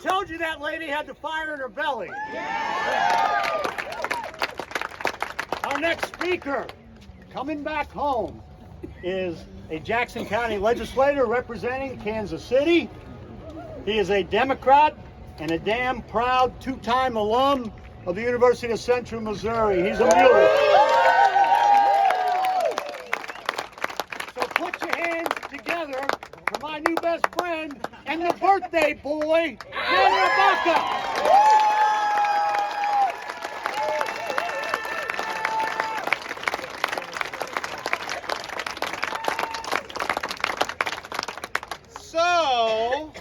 told you that lady had the fire in her belly. Our next speaker, coming back home, is a Jackson County legislator representing Kansas City. He is a Democrat and a damn proud two-time alum of the University of Central Missouri. He's a mule. So put your hands together for my new best friend and the birthday boy, Manny Abarca. So,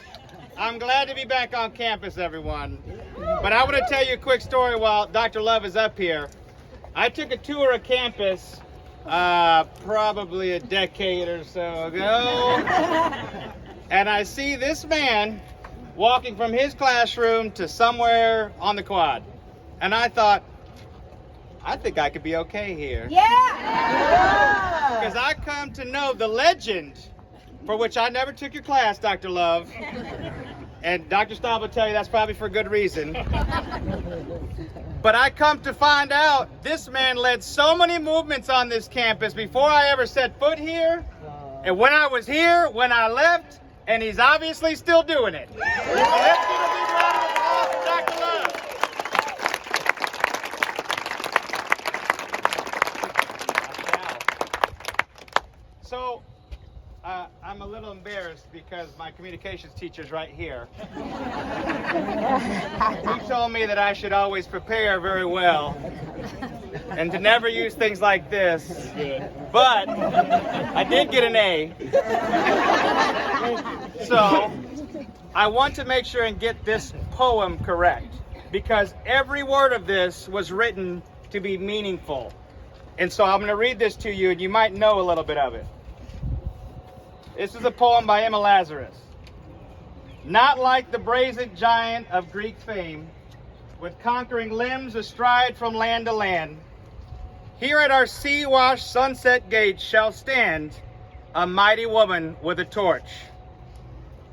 I'm glad to be back on campus, everyone. But I want to tell you a quick story while Dr. Love is up here. I took a tour of campus probably a decade or so ago. And I see this man walking from his classroom to somewhere on the quad. And I thought, I think I could be okay here. Yeah! Because I come to know the legend, for which I never took your class, Dr. Love. And Dr. Staub will tell you that's probably for good reason. But I come to find out this man led so many movements on this campus before I ever set foot here. And when I was here, when I left, and he's obviously still doing it. So let's give a big round of applause for Dr. Love. So, I'm a little embarrassed because my communications teacher's right here. He told me that I should always prepare very well and to never use things like this. But I did get an A. So I want to make sure and get this poem correct because every word of this was written to be meaningful. And so I'm going to read this to you and you might know a little bit of it. This is a poem by Emma Lazarus. Not like the brazen giant of Greek fame, with conquering limbs astride from land to land, here at our sea-washed sunset gates shall stand a mighty woman with a torch,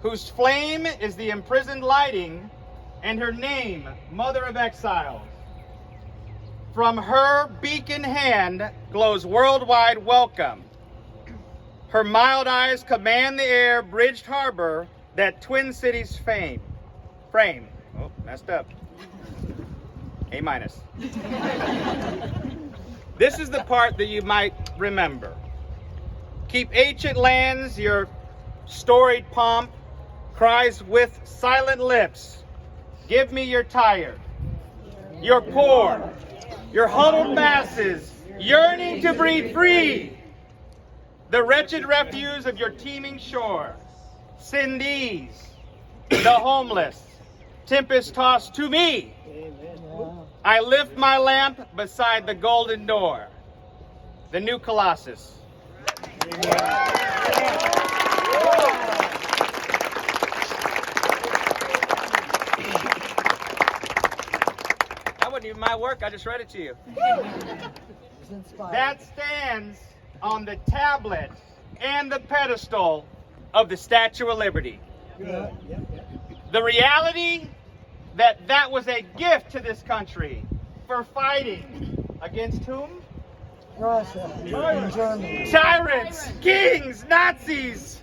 whose flame is the imprisoned lighting, and her name, Mother of Exiles. From her beacon hand glows worldwide welcome. Her mild eyes command the air bridged harbor that Twin Cities frame. Oh, messed up. A minus. This is the part that you might remember. Keep ancient lands your storied pomp, cries with silent lips. Give me your tired, your poor, your huddled masses, yearning to breathe free. The wretched refuse of your teeming shore. Send these, the homeless, tempest-tossed to me. I lift my lamp beside the golden door. The new Colossus. That wasn't even my work, I just read it to you. That stands on the tablet and the pedestal of the Statue of Liberty. The reality that that was a gift to this country for fighting against whom? Russia and Germany. Tyrants, kings, Nazis.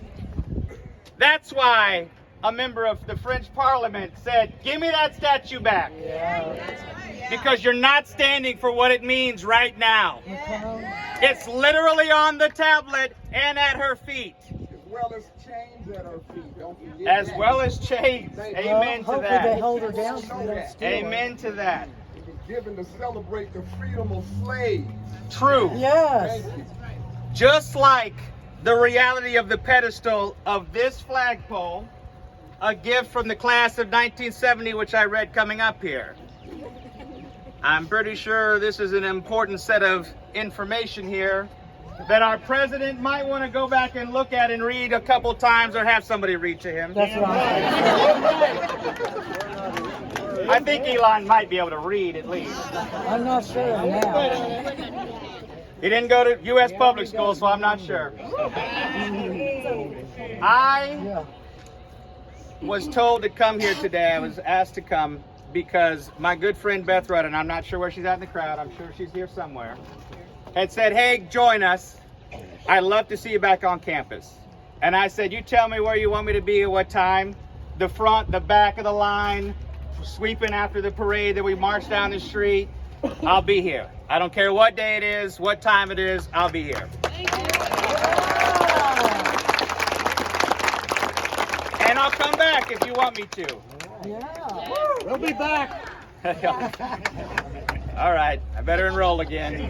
That's why a member of the French Parliament said, give me that statue back. Because you're not standing for what it means right now. It's literally on the tablet and at her feet. As well as chains at her feet. Don't forget As that. well as chains. Amen to Hopefully they that. hold her down so they don't steal her. Amen to that. It was given to celebrate the freedom of slaves. True. Yes. Thank you. Just like the reality of the pedestal of this flagpole, a gift from the class of 1970, which I read coming up here. I'm pretty sure this is an important set of information here that our president might want to go back and look at and read a couple times or have somebody read to him. That's right. I think Elon might be able to read at least. I'm not sure now. He didn't go to U.S. public school, so I'm not sure. I was told to come here today. I was asked to come because my good friend Beth Rudd, and I'm not sure where she's at in the crowd, I'm sure she's here somewhere, had said, hey, join us. I'd love to see you back on campus. And I said, you tell me where you want me to be at what time. The front, the back of the line, sweeping after the parade that we march down the street. I'll be here. I don't care what day it is, what time it is, I'll be here. And I'll come back if you want me to. Yeah. We'll be back. All right, I better enroll again.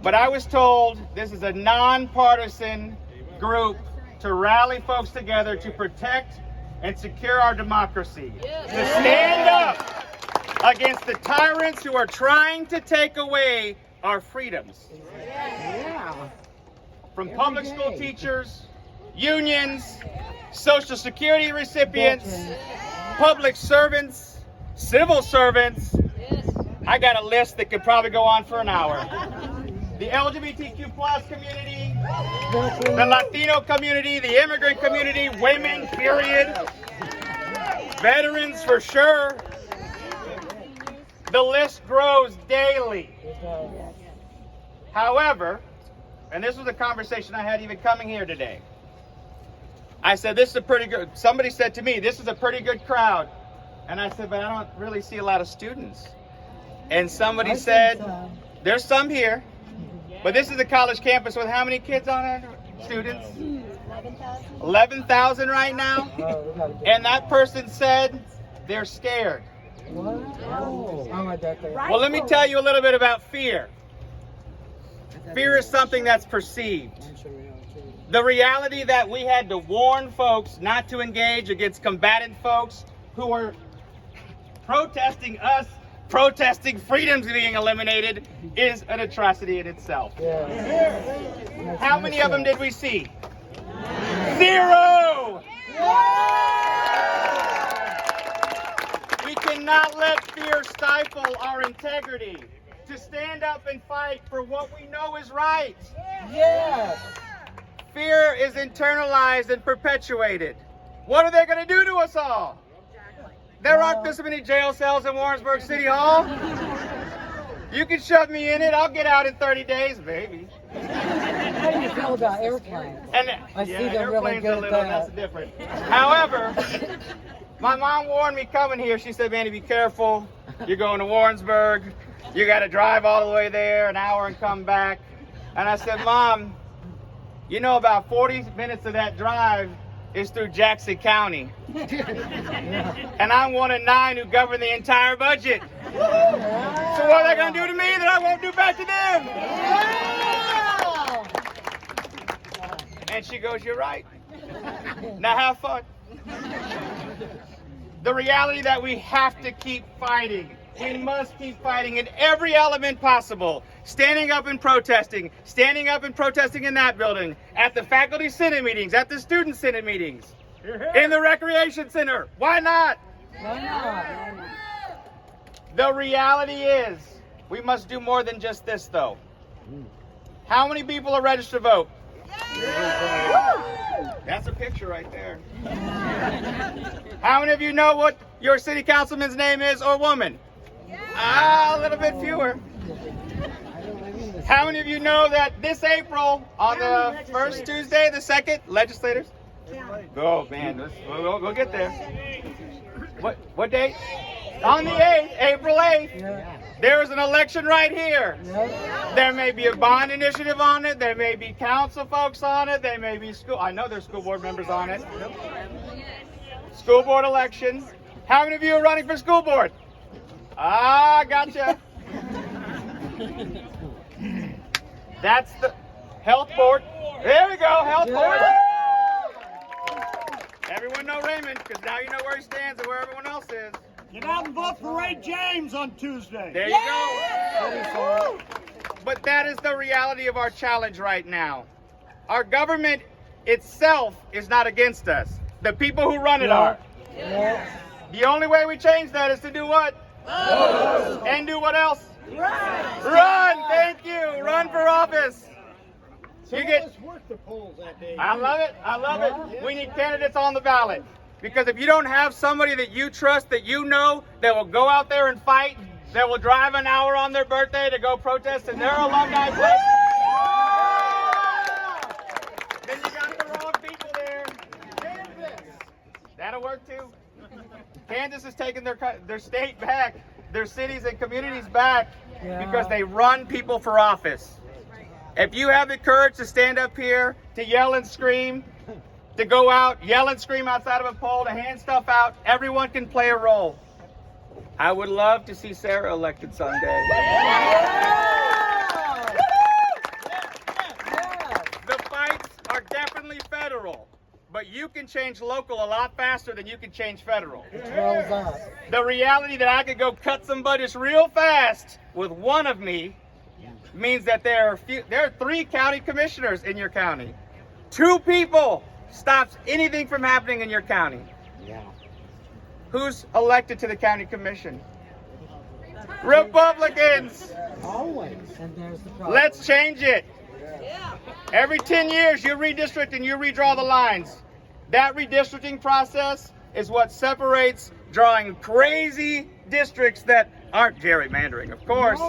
But I was told this is a nonpartisan group to rally folks together to protect and secure our democracy. To stand up against the tyrants who are trying to take away our freedoms. Yeah. From public school teachers, unions, Social Security recipients, public servants, civil servants. I got a list that could probably go on for an hour. The LGBTQ plus community, the Latino community, the immigrant community, women, period, veterans for sure. The list grows daily. However, and this was a conversation I had even coming here today. I said, this is a pretty good, somebody said to me, this is a pretty good crowd. And I said, but I don't really see a lot of students. And somebody said, there's some here, but this is a college campus with how many kids on it? Students? 11,000. 11,000 right now? And that person said, they're scared. Well, let me tell you a little bit about fear. Fear is something that's perceived. The reality that we had to warn folks not to engage against combatant folks who were protesting us, protesting freedoms being eliminated, is an atrocity in itself. How many of them did we see? 0! We cannot let fear stifle our integrity to stand up and fight for what we know is right. Yes. Fear is internalized and perpetuated. What are they going to do to us all? There aren't this many jail cells in Warrensburg City Hall. You can shove me in it. I'll get out in 30 days, maybe. How do you feel about airplanes? And I see they're really airplanes good a at little, that. that's different. However, my mom warned me coming here. She said, Manny, be careful. You're going to Warrensburg. You got to drive all the way there, an hour and come back. And I said, Mom, you know about 40 minutes of that drive is through Jackson County. And I'm one of 9 who govern the entire budget. So what are they going to do to me that I won't do back to them? And she goes, you're right. Now have fun. The reality that we have to keep fighting. We must keep fighting in every element possible. Standing up and protesting in that building, at the faculty senate meetings, at the student senate meetings, in the recreation center. Why not? Why not? The reality is, we must do more than just this though. How many people are registered to vote? That's a picture right there. How many of you know what your city councilman's name is or woman? A little bit fewer. How many of you know that this April, on the first Tuesday, the second, legislators? Oh man, we'll get there. What date? On the 8th, April 8th. There is an election right here. There may be a bond initiative on it. There may be council folks on it. There may be school. I know there's school board members on it. School board election. How many of you are running for school board? Gotcha. That's the health board. There we go, health board. Everyone know Raymond, because now you know where he stands and where everyone else is. Get out and vote for Ray James on Tuesday. There you go. But that is the reality of our challenge right now. Our government itself is not against us. The people who run it are. The only way we change that is to do what? And do what else? Run! Thank you. Run for office. Some You get- of us worked the polls that day. I love it. I love Yeah. it. We need candidates on the ballot. Because if you don't have somebody that you trust, that you know, that will go out there and fight, that will drive an hour on their birthday to go protest in their alumni place, then you got the wrong people there. Kansas. That'll work too. Kansas is taking their state back, their cities and communities back, Yeah. because they run people for office. If you have the courage to stand up here, to yell and scream, to go out, yell and scream outside of a poll, to hand stuff out, everyone can play a role. I would love to see Sarah elected someday. The fights are definitely federal, but you can change local a lot faster than you can change federal. Rolls up. The reality that I could go cut some budgets real fast with one of me means that there are 3 county commissioners in your county. 2 people stops anything from happening in your county. Yeah. Who's elected to the county commission? Republicans. Always. And there's the problem. Let's change it. Every 10 years you redistrict and you redraw the lines. That redistricting process is what separates drawing crazy districts that aren't gerrymandering, of course,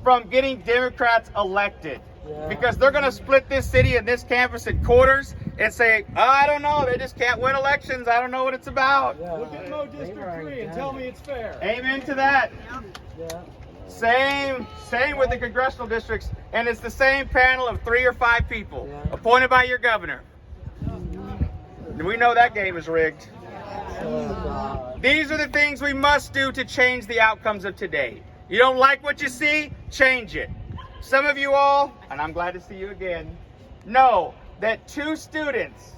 from getting Democrats elected. Yeah. Because they're going to split this city and this campus in quarters and say, oh, I don't know, they just can't win elections. I don't know what it's about. Yeah. Look at Mo District 3 and tell me it's fair. Amen to that. Yeah. Same with the congressional districts, and it's the same panel of 3 or 5 people Yeah. appointed by your governor. And we know that game is rigged. Oh, God. These are the things we must do to change the outcomes of today. You don't like what you see? Change it. Some of you all, and I'm glad to see you again, know that 2 students,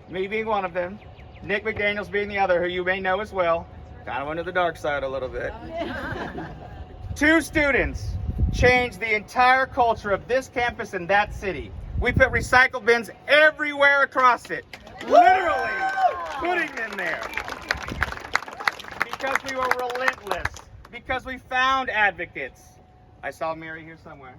me being one of them, Nick McDaniels being the other, who you may know as well, kind of went to the dark side a little bit. 2 students changed the entire culture of this campus and that city. We put recycle bins everywhere across it, literally putting them there. Because we were relentless, because we found advocates. I saw Mary here somewhere.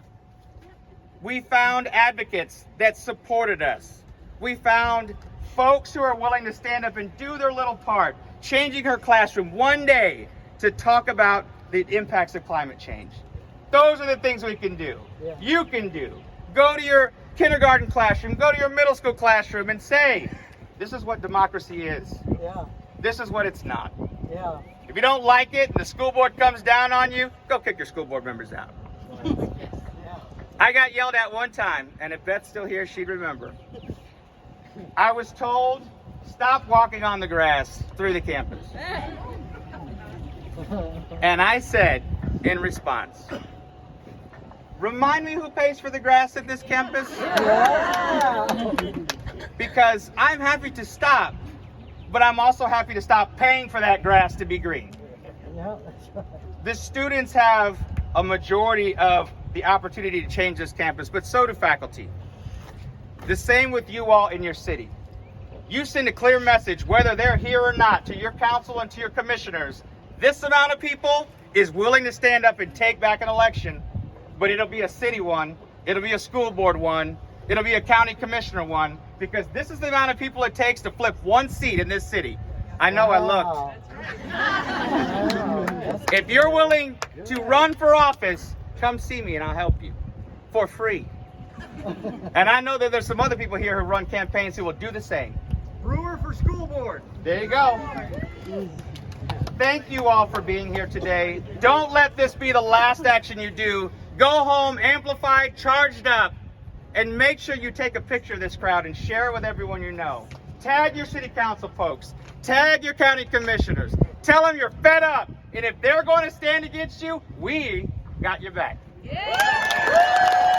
We found advocates that supported us. We found folks who are willing to stand up and do their little part, changing her classroom one day to talk about the impacts of climate change. Those are the things we can do. Yeah. You can do. Go to your kindergarten classroom, go to your middle school classroom and say, this is what democracy is. Yeah. This is what it's not. Yeah. If you don't like it and the school board comes down on you, go kick your school board members out. I got yelled at one time, and if Beth's still here, she'd remember. I was told, stop walking on the grass through the campus. And I said, in response, remind me who pays for the grass at this campus? Yeah. Because I'm happy to stop, but I'm also happy to stop paying for that grass to be green. Yeah, that's right. The students have a majority of the opportunity to change this campus, but so do faculty. The same with you all in your city. You send a clear message, whether they're here or not, to your council and to your commissioners. This amount of people is willing to stand up and take back an election, but it'll be a city one, it'll be a school board one, it'll be a county commissioner one, because this is the amount of people it takes to flip one seat in this city. I know I looked. Wow. If you're willing to run for office, come see me and I'll help you for free. And I know that there's some other people here who run campaigns who will do the same. Brewer for school board. There you go. Thank you all for being here today. Don't let this be the last action you do. Go home amplified, charged up, and make sure you take a picture of this crowd and share it with everyone you know. Tag your city council folks. Tag your county commissioners. Tell them you're fed up. And if they're going to stand against you, we got your back. Yeah.